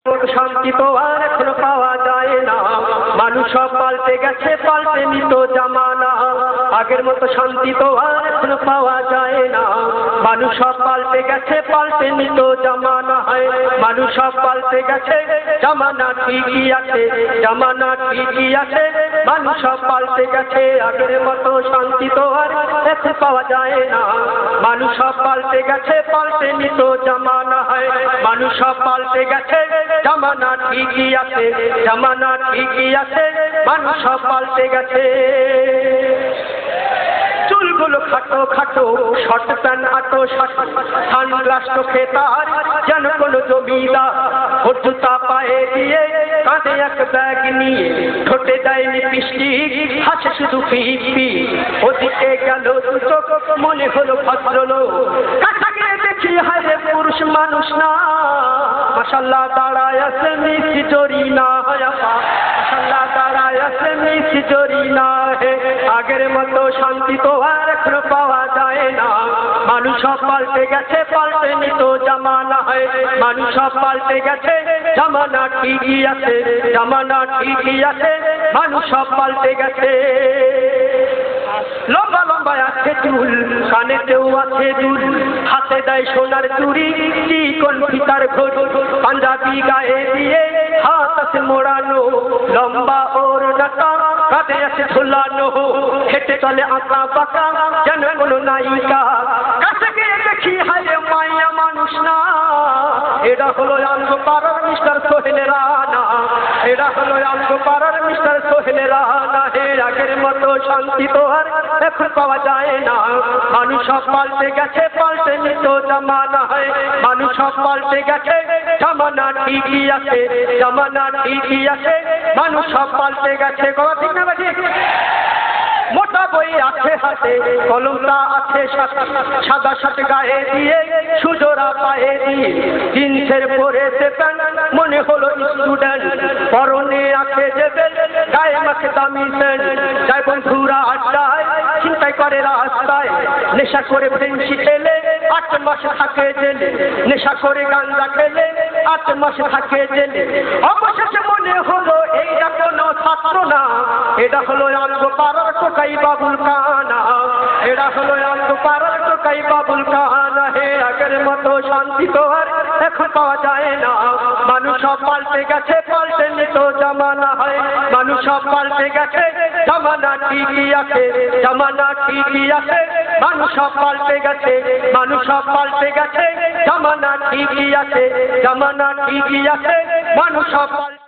শান্তি তো আর এখন পাওয়া যায় না, মানুষ সব পাল্টে গেছে, পাল্টে নিত জামানা। আগের মতো শান্তি তো আর এখন পাওয়া যায় না, মানুষ সব পাল্টে গেছে, পাল্টে নিত জামানা। মানুষ সব পাল্টে গেছে, জামানা ঠিকই আছে, জামানা ঠিকই আছে, মানুষ সব পাল্টে গেছে। আগের মতো শান্তি তো আর এখন পাওয়া যায় না, মানুষ সব পাল্টে গেছে, পাল্টে নিত জামানা। মানুষ সব পাল্টে গেছে, জামানা ঠিকই আছে, জামানা ঠিকই আছে, মানুষ সব পাল্টে গেছে। চুলগুলো খাটো খাটো, শর্ট প্যান্ট আটো শাটো, সানগ্লাস চোখে তার যেন কোনো জমিদার। ওর জুতা পায়ে দিয়ে কাঁধে এক ব্যাগ নিয়ে, ঠোঁটে দেয়নি লিপস্টিক, হাসে শুধু পিপি। ওদিকে গেল চোখ, মনে হলো ভদ্রলোক। কাছে গিয়ে দেখি হায় পুরুষ মানুষ না, মাশাআল্লাহ দাঁড়ায় আছে মিষ্টি জরিনা। মাশাআল্লাহ দাঁড়ায় আছে মিষ্টি জরিনা। আগের মতো শান্তি তো আর এখন পাওয়া যায় না, মানুষ সব পাল্টে গেছে, পাল্টে নিত জামানা। মানুষ সব পাল্টে গেছে, জামানা ঠিকই আছে, জামানা ঠিকই আছে, মানুষ সব পাল্টে গেছে। লম্বা লম্বা আছে চুল, কানেতেও আছে দুল, হাতে দেয় সোনার চুড়ি, চিকন ফিতার ঘোর, পাঞ্জাবি গায়ে দিয়ে হাত আছে মোড়ানো, লম্বা ওর নাটা কাঁধে আছে ঝোলানো, হেঁটে চলে আঁকা বাঁকা যেন কোনো নায়িকা। কাছে গিয়ে দেখি হায় মাইয়া মানুষ না, এরা হলো আলগোপাড়ার মিস্টার সোহেল রানা, এরা হলো আলগোপাড়ার মিস্টার সোহেল রানা। আগের মতো শান্তি তো আর এখন পাওয়া যায় না, মানুষ সব পাল্টে গেছে, পাল্টে নিত জামানা। মানুষ সব পাল্টে গেছে, জামানা ঠিকই আছে, জামানা ঠিকই আছে, মানুষ সব পাল্টে গেছে। কথা ঠিক না ঠিক? মোটা বই আছে হাতে, কলমটা আছে সাথে, সাদা শার্ট গায়ে দিয়ে, সুজোড়া পায়ে দিয়ে, জিন্সের পরেছে প্যান্ট, মনে হলো স্টুডেন্ট। পরনে আছে যে বেল্ট, গায়ে মাছে দামি সেন্ট। যায় বন্ধুরা আড্ডায়, চিন্তাই করে রাস্তায়, নেশা করে ফেন্সি খেলে 8 মাস থাকে জেলে, নেশা করে গাঁজা খেলে 8 মাস থাকে জেলে। অবশেষে মনে হলো এইটা কোনো ছাত্র না, এটা হলো আলগোপাড়ার টোকাই বাবুল কানা, এটা হলো আলগোপাড়ার টোকাই বাবুল কানা। আগের মতো শান্তি তো আর এখন পাওয়া যায় না, মানুষ সব পাল্টে গেছে, পাল্টে নিত জামানা। মানুষ সব পাল্টে গেছে, জামানা ঠিকই আছে, জামানা ঠিকই আছে, মানুষ সব পাল্টে গেছে, মানুষ সব পাল্টে গেছে, জামানা ঠিকই আছে, জামানা ঠিকই আছে, মানুষ সব পাল্টে